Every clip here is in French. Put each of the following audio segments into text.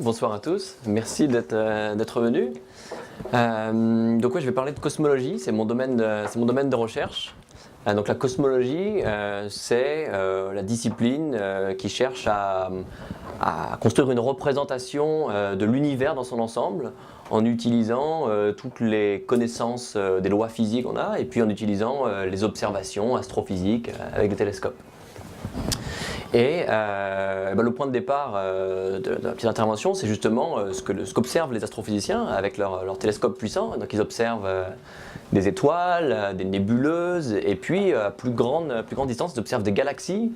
bonsoir à tous. Merci d'être venus. Donc je vais parler de cosmologie, c'est mon domaine de recherche. Donc la cosmologie, c'est la discipline qui cherche à construire une représentation de l'univers dans son ensemble en utilisant toutes les connaissances des lois physiques qu'on a et puis en utilisant les observations astrophysiques avec des télescopes. Et le point de départ de la petite intervention, c'est justement ce qu'observent les astrophysiciens avec leurs télescopes puissants. Donc ils observent des étoiles, des nébuleuses, et puis à plus grande distance, ils observent des galaxies.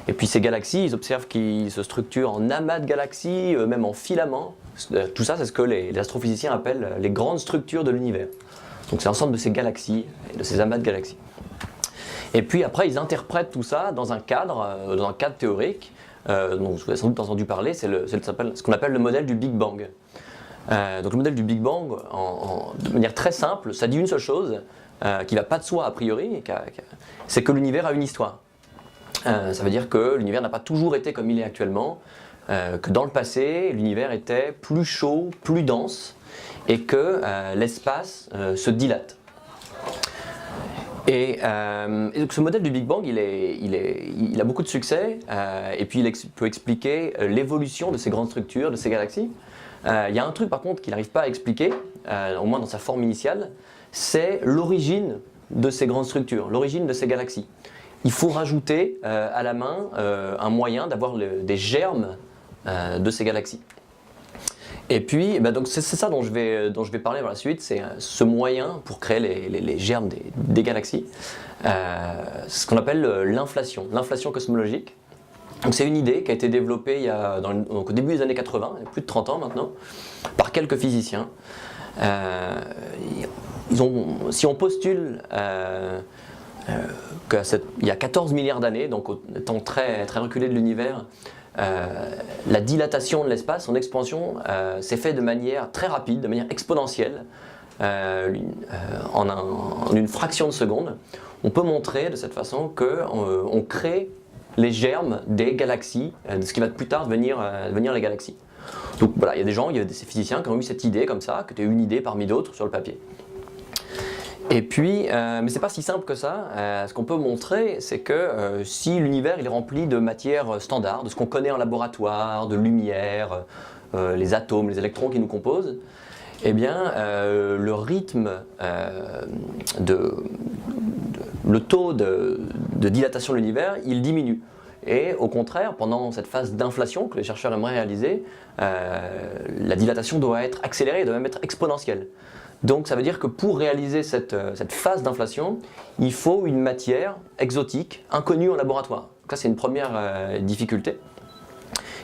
Et puis ces galaxies, ils observent qu'ils se structurent en amas de galaxies, même en filaments. Tout ça, c'est ce que les astrophysiciens appellent les grandes structures de l'univers. Donc c'est l'ensemble de ces galaxies, et de ces amas de galaxies. Et puis après, ils interprètent tout ça dans un cadre théorique, dont vous avez sans doute entendu parler, c'est ce qu'on appelle le modèle du Big Bang. Donc le modèle du Big Bang, de manière très simple, ça dit une seule chose, qui ne va pas de soi a priori, c'est que l'univers a une histoire. Ça veut dire que l'univers n'a pas toujours été comme il est actuellement, que dans le passé, l'univers était plus chaud, plus dense, et que l'espace se dilate. Et donc ce modèle du Big Bang, il a beaucoup de succès, et puis il peut expliquer l'évolution de ces grandes structures, de ces galaxies. Il y a un truc par contre qu'il n'arrive pas à expliquer, au moins dans sa forme initiale, c'est l'origine de ces grandes structures, l'origine de ces galaxies. Il faut rajouter à la main un moyen d'avoir des germes de ces galaxies. Et puis, donc c'est ça dont je vais parler par la suite, c'est ce moyen pour créer les germes des galaxies, ce qu'on appelle l'inflation cosmologique. Donc c'est une idée qui a été développée au début des années 80, il y a plus de 30 ans maintenant, par quelques physiciens. Si on postule qu'il y a 14 milliards d'années, donc au temps très, très reculé de l'univers, la dilatation de l'espace, son expansion, s'est faite de manière très rapide, de manière exponentielle, en une fraction de seconde. On peut montrer de cette façon qu'on crée les germes des galaxies, de ce qui va plus tard devenir les galaxies. Donc voilà, il y a des physiciens qui ont eu cette idée comme ça, qui était une idée parmi d'autres sur le papier. Et puis, mais c'est pas si simple que ça. Ce qu'on peut montrer, c'est que si l'univers il est rempli de matière standard, de ce qu'on connaît en laboratoire, de lumière, les atomes, les électrons qui nous composent, eh bien, le rythme, le taux de dilatation de l'univers, il diminue. Et au contraire, pendant cette phase d'inflation que les chercheurs aimeraient réaliser, la dilatation doit être accélérée, doit même être exponentielle. Donc ça veut dire que pour réaliser cette phase d'inflation, il faut une matière exotique, inconnue en laboratoire. Donc ça c'est une première difficulté.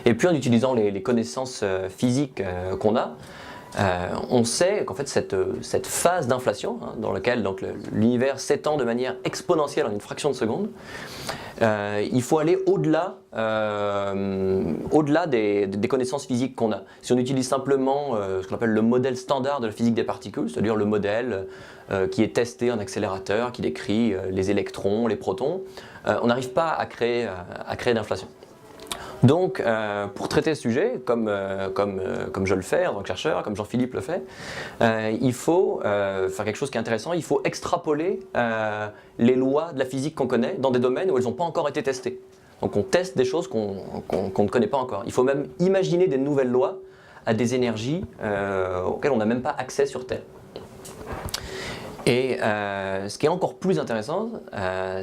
Et puis en utilisant les connaissances physiques qu'on a, on sait qu'en fait cette phase d'inflation, dans laquelle l'univers s'étend de manière exponentielle en une fraction de seconde, il faut aller au-delà des connaissances physiques qu'on a. Si on utilise simplement ce qu'on appelle le modèle standard de la physique des particules, c'est-à-dire le modèle qui est testé en accélérateur, qui décrit les électrons, les protons, on n'arrive pas à créer d'inflation. Donc, pour traiter ce sujet, comme je le fais en tant que chercheur, comme Jean-Philippe le fait, il faut faire quelque chose qui est intéressant, il faut extrapoler les lois de la physique qu'on connaît dans des domaines où elles n'ont pas encore été testées. Donc on teste des choses qu'on ne connaît pas encore. Il faut même imaginer des nouvelles lois à des énergies auxquelles on n'a même pas accès sur Terre. Et ce qui est encore plus intéressant,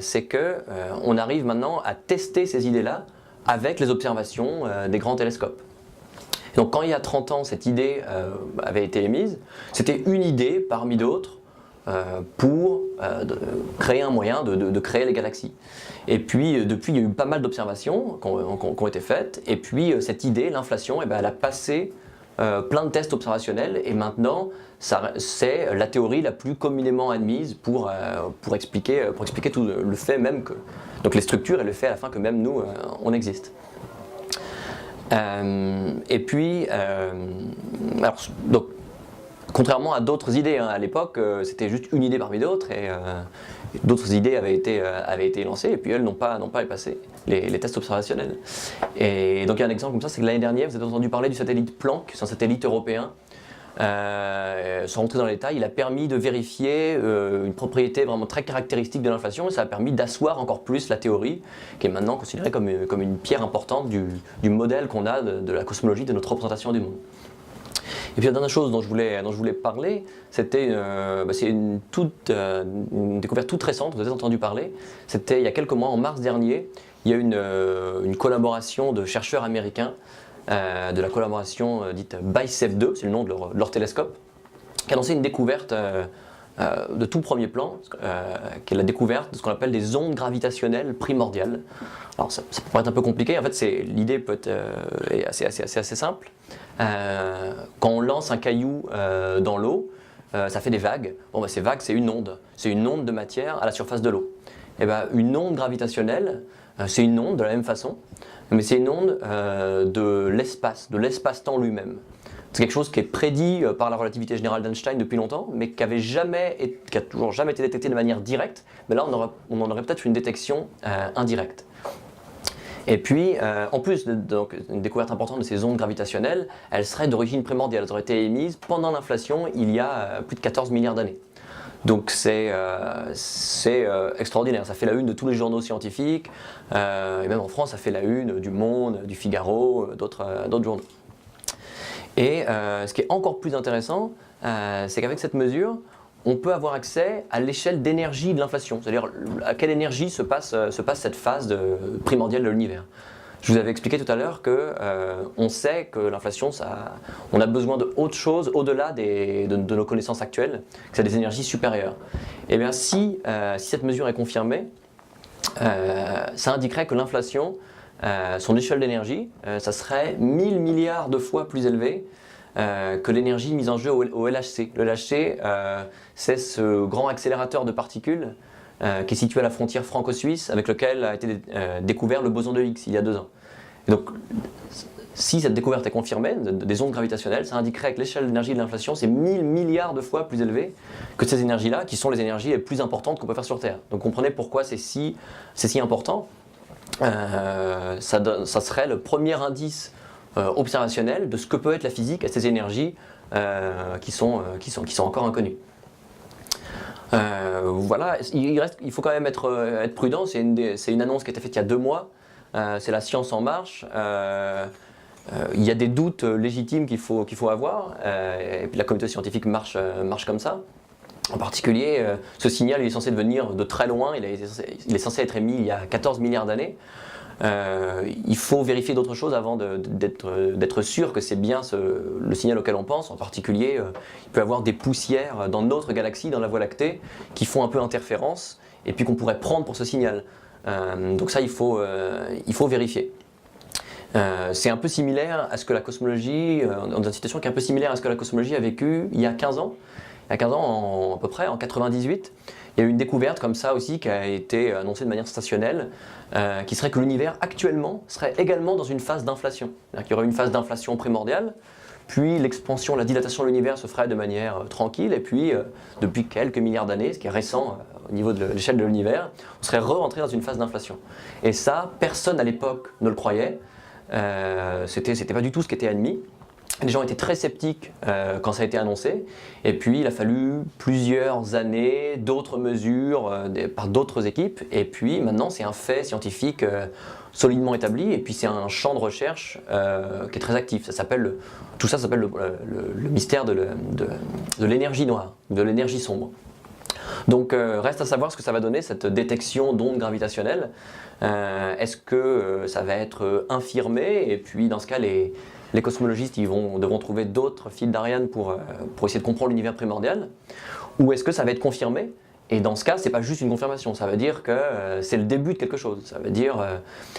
c'est qu'on arrive maintenant à tester ces idées-là avec les observations des grands télescopes. Et donc quand il y a 30 ans, cette idée avait été émise, c'était une idée parmi d'autres pour créer un moyen de créer les galaxies. Et puis depuis, il y a eu pas mal d'observations qui ont été faites, et puis cette idée, l'inflation, elle a passé plein de tests observationnels, et maintenant c'est la théorie la plus communément admise pour expliquer tout le fait même que donc les structures et le fait à la fin que même nous on existe. Et puis donc Contrairement à d'autres idées, hein. À l'époque, c'était juste une idée parmi d'autres et d'autres idées avaient été lancées et puis elles n'ont pas passé les tests observationnels. Et donc il y a un exemple comme ça, c'est que l'année dernière, vous avez entendu parler du satellite Planck, c'est un satellite européen. Sans rentrer dans les détails, il a permis de vérifier une propriété vraiment très caractéristique de l'inflation et ça a permis d'asseoir encore plus la théorie qui est maintenant considérée comme une pierre importante du modèle qu'on a de la cosmologie, de notre représentation du monde. Et puis la dernière chose dont je voulais parler, c'est une découverte toute récente, vous avez entendu parler, c'était il y a quelques mois, en mars dernier, il y a eu une collaboration de chercheurs américains, de la collaboration dite BICEF2, c'est le nom de leur télescope, qui a lancé une découverte de tout premier plan, qui est la découverte de ce qu'on appelle des ondes gravitationnelles primordiales. Alors ça peut paraître un peu compliqué, en fait l'idée peut être assez simple. Quand on lance un caillou dans l'eau, ça fait des vagues. Bon, ces vagues, c'est une onde de matière à la surface de l'eau. Et une onde gravitationnelle, c'est une onde de la même façon, mais c'est une onde de l'espace-temps lui-même. C'est quelque chose qui est prédit par la relativité générale d'Einstein depuis longtemps, mais qui a toujours jamais été détecté de manière directe. Mais là, on en aurait peut-être une détection indirecte. Et puis, en plus donc, une découverte importante de ces ondes gravitationnelles, elles seraient d'origine primordiale. Elles auraient été émises pendant l'inflation il y a plus de 14 milliards d'années. Donc c'est extraordinaire, ça fait la une de tous les journaux scientifiques, et même en France ça fait la une du Monde, du Figaro, d'autres journaux. Et ce qui est encore plus intéressant, c'est qu'avec cette mesure, on peut avoir accès à l'échelle d'énergie de l'inflation, c'est-à-dire à quelle énergie se passe cette phase primordiale de l'univers. Je vous avais expliqué tout à l'heure qu'on sait que l'inflation, on a besoin de autre chose au-delà de nos connaissances actuelles, que c'est des énergies supérieures. Et bien si cette mesure est confirmée, ça indiquerait que l'inflation, son échelle d'énergie, ça serait 1000 milliards de fois plus élevé que l'énergie mise en jeu au LHC. Le LHC, c'est ce grand accélérateur de particules qui est situé à la frontière franco-suisse avec lequel a été découvert le boson de Higgs il y a 2 ans. Et donc, si cette découverte est confirmée, des ondes gravitationnelles, ça indiquerait que l'échelle d'énergie de l'inflation, c'est 1000 milliards de fois plus élevé que ces énergies-là, qui sont les énergies les plus importantes qu'on peut faire sur Terre. Donc comprenez pourquoi c'est si important. Ça serait le premier indice observationnel de ce que peut être la physique à ces énergies qui sont encore inconnues. Voilà, il faut quand même être prudent, c'est une annonce qui a été faite il y a 2 mois, c'est la science en marche, il y a des doutes légitimes qu'il faut avoir, et puis la communauté scientifique marche comme ça. En particulier, ce signal il est censé venir de très loin, il est censé être émis il y a 14 milliards d'années. Il faut vérifier d'autres choses avant d'être sûr que c'est bien le signal auquel on pense. En particulier, il peut y avoir des poussières dans notre galaxie, dans la Voie lactée, qui font un peu interférence et puis qu'on pourrait prendre pour ce signal. Donc ça, il faut vérifier. C'est un peu similaire à ce que la cosmologie, dans une situation qui est un peu similaire à ce que la cosmologie a vécu il y a 15 ans. Il y a 15 ans, à peu près, en 98, il y a eu une découverte comme ça aussi qui a été annoncée de manière sensationnelle, qui serait que l'univers actuellement serait également dans une phase d'inflation. C'est-à-dire qu'il y aurait une phase d'inflation primordiale, puis l'expansion, la dilatation de l'univers se ferait de manière tranquille, et puis depuis quelques milliards d'années, ce qui est récent au niveau de l'échelle de l'univers, on serait re-rentré dans une phase d'inflation. Et ça, personne à l'époque ne le croyait, c'était pas du tout ce qui était admis. Les gens étaient très sceptiques quand ça a été annoncé, et puis il a fallu plusieurs années, d'autres mesures par d'autres équipes, et puis maintenant c'est un fait scientifique solidement établi, et puis c'est un champ de recherche qui est très actif. Tout ça s'appelle le mystère de l'énergie noire, de l'énergie sombre. Donc reste à savoir ce que ça va donner, cette détection d'ondes gravitationnelles. Est-ce que ça va être infirmé, et puis dans ce cas les cosmologistes devront trouver d'autres fils d'Ariane pour essayer de comprendre l'univers primordial, ou est-ce que ça va être confirmé? Et dans ce cas, c'est pas juste une confirmation, ça veut dire que c'est le début de quelque chose. Ça veut dire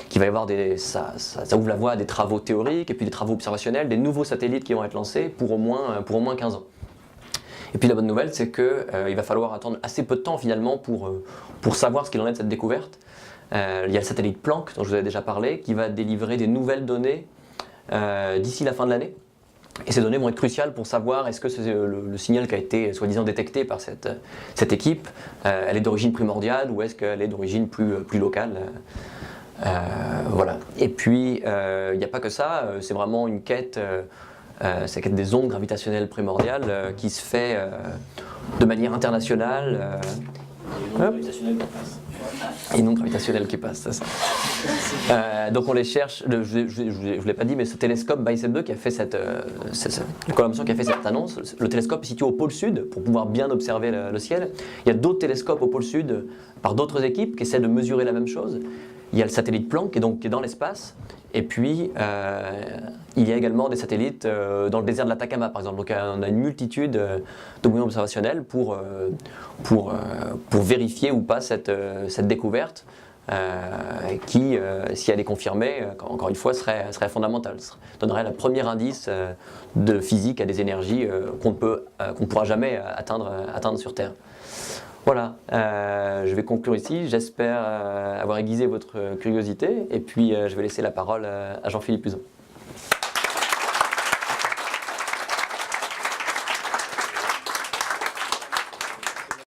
qu'il va y avoir ça ouvre la voie à des travaux théoriques et puis des travaux observationnels, des nouveaux satellites qui vont être lancés pour au moins 15 ans. Et puis la bonne nouvelle, c'est qu'il va falloir attendre assez peu de temps finalement pour savoir ce qu'il en est de cette découverte. Il y a le satellite Planck dont je vous avais déjà parlé, qui va délivrer des nouvelles données d'ici la fin de l'année. Et ces données vont être cruciales pour savoir est-ce que le signal qui a été soi-disant détecté par cette équipe, elle est d'origine primordiale ou est-ce qu'elle est d'origine plus locale. Voilà. Et puis, il n'y a pas que ça, c'est vraiment une quête, c'est la quête des ondes gravitationnelles primordiales qui se fait de manière internationale. Et non gravitationnelle qui passe, c'est ça. Donc on les cherche, je ne vous l'ai pas dit, mais ce télescope BICEP2 qui a fait cette collaboration qui a fait cette annonce, le télescope est situé au pôle sud pour pouvoir bien observer le ciel. Il y a d'autres télescopes au pôle sud par d'autres équipes qui essaient de mesurer la même chose. Il y a le satellite Planck qui est dans l'espace. Et puis, il y a également des satellites dans le désert de l'Atacama, par exemple. Donc, on a une multitude de moyens observationnels pour vérifier ou pas cette découverte qui, si elle est confirmée, encore une fois, serait fondamentale. Donnerait le premier indice de physique à des énergies qu'on ne pourra jamais atteindre sur Terre. Voilà, je vais conclure ici. J'espère avoir aiguisé votre curiosité et puis je vais laisser la parole à Jean-Philippe Huzon.